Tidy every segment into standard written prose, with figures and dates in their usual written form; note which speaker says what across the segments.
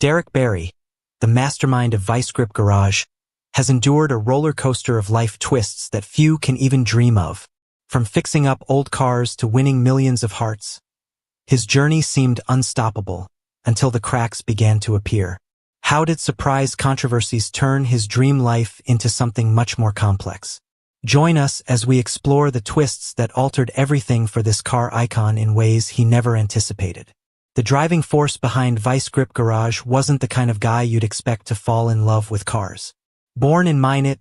Speaker 1: Derek Bieri, the mastermind of Vice Grip Garage, has endured a roller coaster of life twists that few can even dream of. From fixing up old cars to winning millions of hearts, his journey seemed unstoppable until the cracks began to appear. How did surprise controversies turn his dream life into something much more complex? Join us as we explore the twists that altered everything for this car icon in ways he never anticipated. The driving force behind Vice Grip Garage wasn't the kind of guy you'd expect to fall in love with cars. Born in Minot,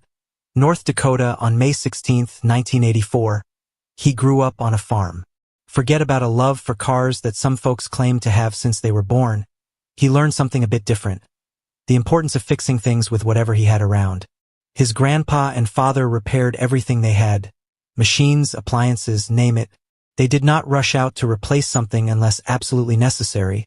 Speaker 1: North Dakota on May 16, 1984, he grew up on a farm. Forget about a love for cars that some folks claim to have since they were born. He learned something a bit different: the importance of fixing things with whatever he had around. His grandpa and father repaired everything they had: machines, appliances, name it. They did not rush out to replace something unless absolutely necessary,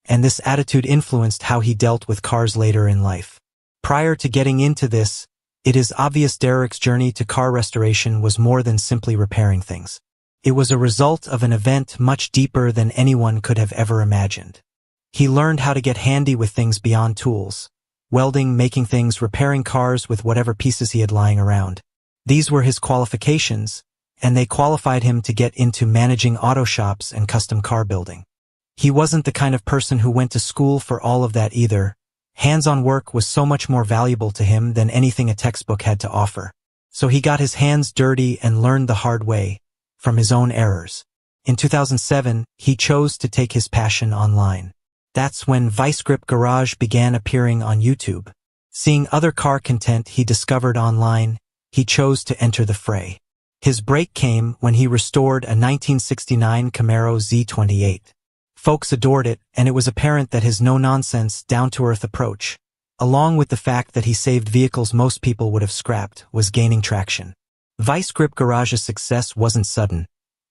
Speaker 1: and this attitude influenced how he dealt with cars later in life. Prior to getting into this, it is obvious Derek's journey to car restoration was more than simply repairing things. It was a result of an event much deeper than anyone could have ever imagined. He learned how to get handy with things beyond tools: welding, making things, repairing cars with whatever pieces he had lying around. These were his qualifications, and they qualified him to get into managing auto shops and custom car building. He wasn't the kind of person who went to school for all of that either. Hands-on work was so much more valuable to him than anything a textbook had to offer. So he got his hands dirty and learned the hard way, from his own errors. In 2007, he chose to take his passion online. That's when Vice Grip Garage began appearing on YouTube. Seeing other car content he discovered online, he chose to enter the fray. His break came when he restored a 1969 Camaro Z28. Folks adored it, and it was apparent that his no-nonsense, down-to-earth approach, along with the fact that he saved vehicles most people would have scrapped, was gaining traction. Vice Grip Garage's success wasn't sudden,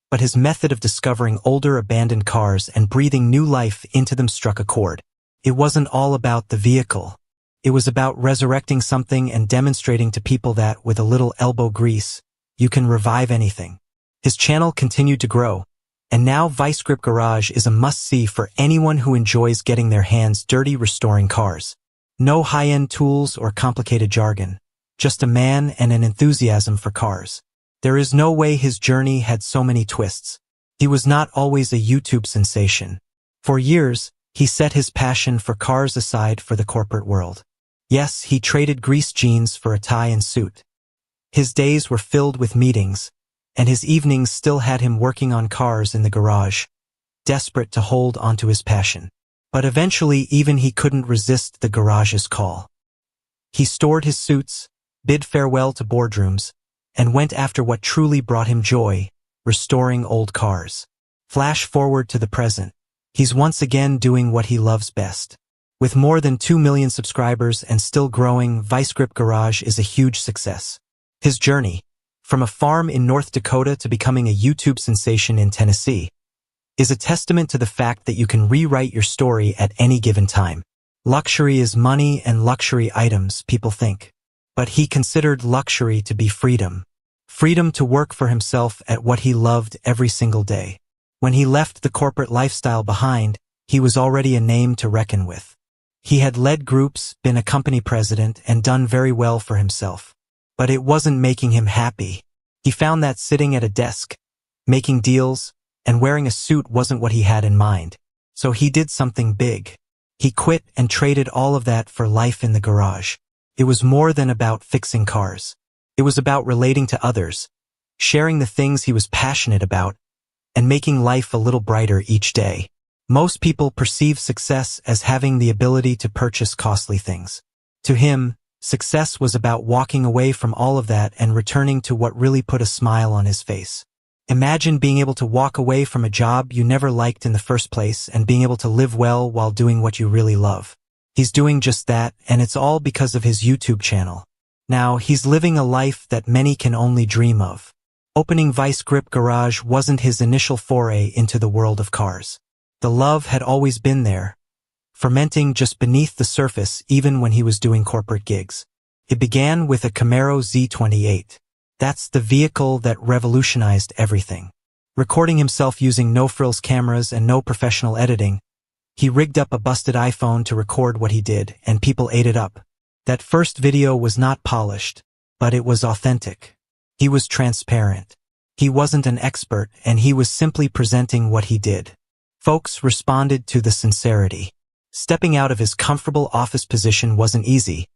Speaker 1: but his method of discovering older abandoned cars and breathing new life into them struck a chord. It wasn't all about the vehicle. It was about resurrecting something and demonstrating to people that, with a little elbow grease, you can revive anything. His channel continued to grow, and now Vice Grip Garage is a must-see for anyone who enjoys getting their hands dirty restoring cars. No high-end tools or complicated jargon, just a man and an enthusiasm for cars. There is no way his journey had so many twists. He was not always a YouTube sensation. For years, he set his passion for cars aside for the corporate world. Yes, he traded greased jeans for a tie and suit. His days were filled with meetings, and his evenings still had him working on cars in the garage, desperate to hold onto his passion. But eventually even he couldn't resist the garage's call. He stored his suits, bid farewell to boardrooms, and went after what truly brought him joy: restoring old cars. Flash forward to the present. He's once again doing what he loves best. With more than 2 million subscribers and still growing, Vice Grip Garage is a huge success. His journey, from a farm in North Dakota to becoming a YouTube sensation in Tennessee, is a testament to the fact that you can rewrite your story at any given time. Luxury is money and luxury items, people think. But he considered luxury to be freedom. Freedom to work for himself at what he loved every single day. When he left the corporate lifestyle behind, he was already a name to reckon with. He had led groups, been a company president, and done very well for himself. But it wasn't making him happy. He found that sitting at a desk, making deals, and wearing a suit wasn't what he had in mind. So he did something big. He quit and traded all of that for life in the garage. It was more than about fixing cars. It was about relating to others, sharing the things he was passionate about, and making life a little brighter each day. Most people perceive success as having the ability to purchase costly things. To him, success was about walking away from all of that and returning to what really put a smile on his face. Imagine being able to walk away from a job you never liked in the first place and being able to live well while doing what you really love. He's doing just that, and it's all because of his YouTube channel. Now, he's living a life that many can only dream of. Opening Vice Grip Garage wasn't his initial foray into the world of cars. The love had always been there, fermenting just beneath the surface even when he was doing corporate gigs. It began with a Camaro Z28. That's the vehicle that revolutionized everything. Recording himself using no-frills cameras and no professional editing, He rigged up a busted iPhone to record what he did, and people ate it up. That first video was not polished, but it was authentic. He was transparent. He wasn't an expert, and he was simply presenting what he did. Folks responded to the sincerity. Stepping out of his comfortable office position wasn't easy,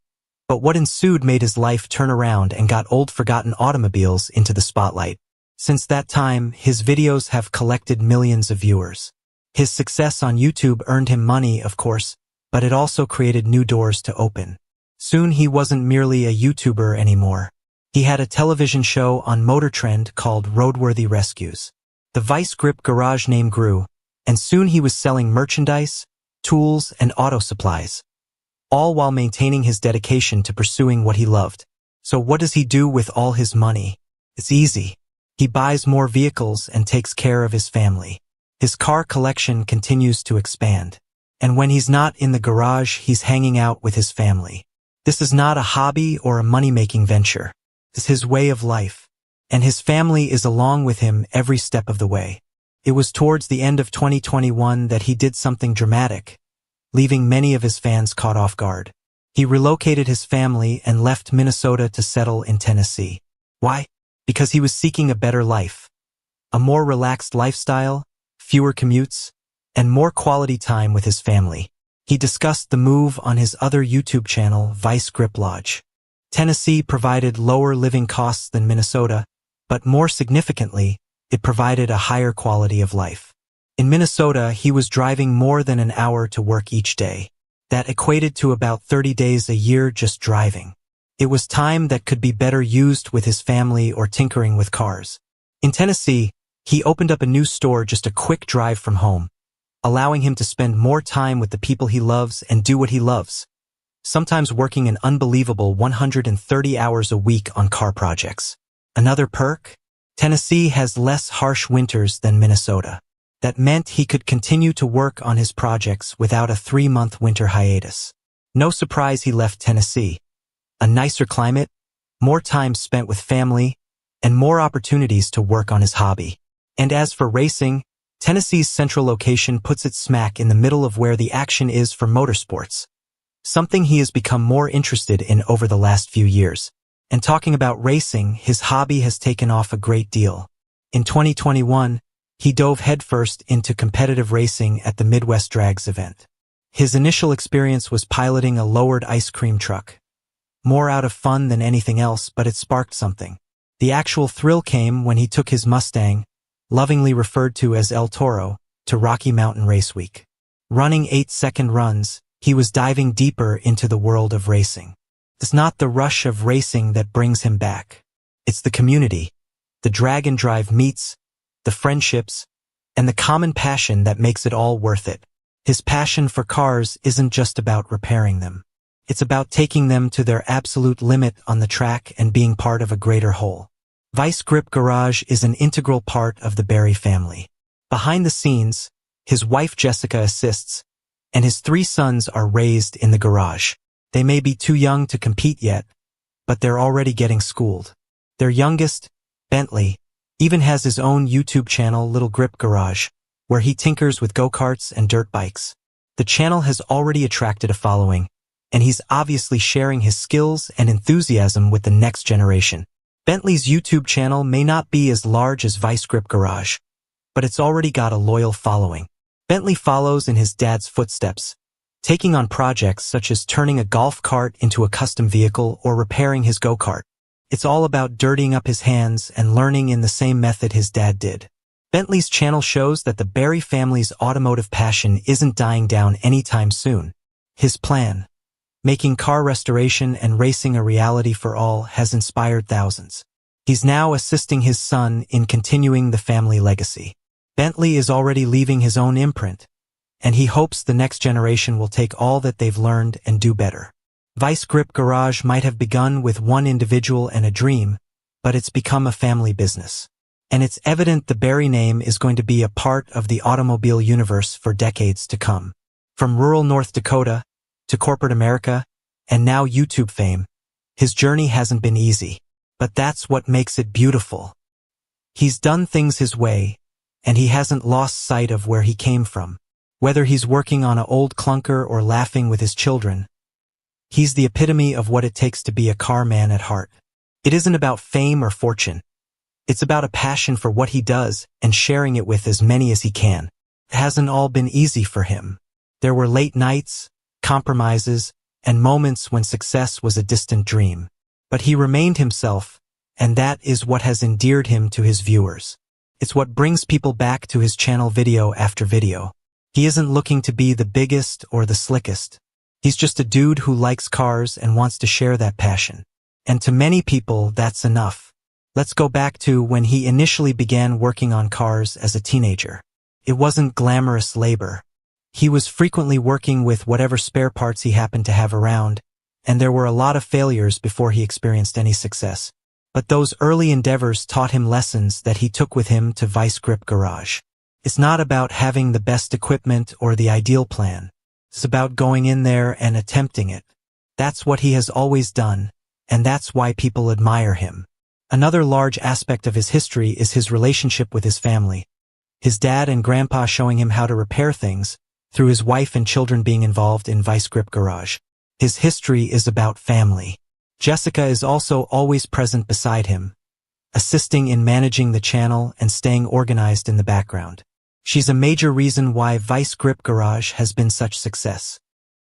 Speaker 1: but what ensued made his life turn around and got old forgotten automobiles into the spotlight. Since that time, his videos have collected millions of viewers. His success on YouTube earned him money, of course, but it also created new doors to open. Soon he wasn't merely a YouTuber anymore. He had a television show on Motor Trend called Roadworthy Rescues. The Vice Grip Garage name grew, and soon he was selling merchandise, tools, and auto supplies, all while maintaining his dedication to pursuing what he loved. So what does he do with all his money? It's easy. He buys more vehicles and takes care of his family. His car collection continues to expand. And when he's not in the garage, he's hanging out with his family. This is not a hobby or a money-making venture. It's his way of life. And his family is along with him every step of the way. It was towards the end of 2021 that he did something dramatic, leaving many of his fans caught off guard. He relocated his family and left Minnesota to settle in Tennessee. Why? Because he was seeking a better life. A more relaxed lifestyle, fewer commutes, and more quality time with his family. He discussed the move on his other YouTube channel, Vice Grip Lodge. Tennessee provided lower living costs than Minnesota, but more significantly, it provided a higher quality of life. In Minnesota, he was driving more than an hour to work each day. That equated to about 30 days a year just driving. It was time that could be better used with his family or tinkering with cars. In Tennessee, he opened up a new store just a quick drive from home, allowing him to spend more time with the people he loves and do what he loves, sometimes working an unbelievable 130 hours a week on car projects. Another perk? Tennessee has less harsh winters than Minnesota. That meant he could continue to work on his projects without a 3-month winter hiatus. No surprise he left Tennessee. A nicer climate, more time spent with family, and more opportunities to work on his hobby. And as for racing, Tennessee's central location puts it smack in the middle of where the action is for motorsports, something he has become more interested in over the last few years. And talking about racing, his hobby has taken off a great deal. In 2021, he dove headfirst into competitive racing at the Midwest Drags event. His initial experience was piloting a lowered ice cream truck. More out of fun than anything else, but it sparked something. The actual thrill came when he took his Mustang, lovingly referred to as El Toro, to Rocky Mountain Race Week. Running 8-second runs, he was diving deeper into the world of racing. It's not the rush of racing that brings him back. It's the community, the drag and drive meets, the friendships, and the common passion that makes it all worth it. His passion for cars isn't just about repairing them. It's about taking them to their absolute limit on the track and being part of a greater whole. Vice Grip Garage is an integral part of the Bieri family. Behind the scenes, his wife Jessica assists, and his 3 sons are raised in the garage. They may be too young to compete yet, but they're already getting schooled. Their youngest, Bentley, even has his own YouTube channel, Little Grip Garage, where he tinkers with go-karts and dirt bikes. The channel has already attracted a following, and he's obviously sharing his skills and enthusiasm with the next generation. Bentley's YouTube channel may not be as large as Vice Grip Garage, but it's already got a loyal following. Bentley follows in his dad's footsteps, taking on projects such as turning a golf cart into a custom vehicle or repairing his go-kart. It's all about dirtying up his hands and learning in the same method his dad did. Bentley's channel shows that the Bieri family's automotive passion isn't dying down anytime soon. His plan, making car restoration and racing a reality for all, has inspired thousands. He's now assisting his son in continuing the family legacy. Bentley is already leaving his own imprint, and he hopes the next generation will take all that they've learned and do better. Vice Grip Garage might have begun with one individual and a dream, but it's become a family business. And it's evident the Bieri name is going to be a part of the automobile universe for decades to come. From rural North Dakota to corporate America, and now YouTube fame, his journey hasn't been easy. But that's what makes it beautiful. He's done things his way, and he hasn't lost sight of where he came from. Whether he's working on an old clunker or laughing with his children, he's the epitome of what it takes to be a car man at heart. It isn't about fame or fortune. It's about a passion for what he does and sharing it with as many as he can. It hasn't all been easy for him. There were late nights, compromises, and moments when success was a distant dream. But he remained himself, and that is what has endeared him to his viewers. It's what brings people back to his channel video after video. He isn't looking to be the biggest or the slickest. He's just a dude who likes cars and wants to share that passion. And to many people, that's enough. Let's go back to when he initially began working on cars as a teenager. It wasn't glamorous labor. He was frequently working with whatever spare parts he happened to have around, and there were a lot of failures before he experienced any success. But those early endeavors taught him lessons that he took with him to Vice Grip Garage. It's not about having the best equipment or the ideal plan. It's about going in there and attempting it. That's what he has always done, and that's why people admire him. Another large aspect of his history is his relationship with his family. His dad and grandpa showing him how to repair things, through his wife and children being involved in Vice Grip Garage. His history is about family. Jessica is also always present beside him, assisting in managing the channel and staying organized in the background. She's a major reason why Vice Grip Garage has been such success.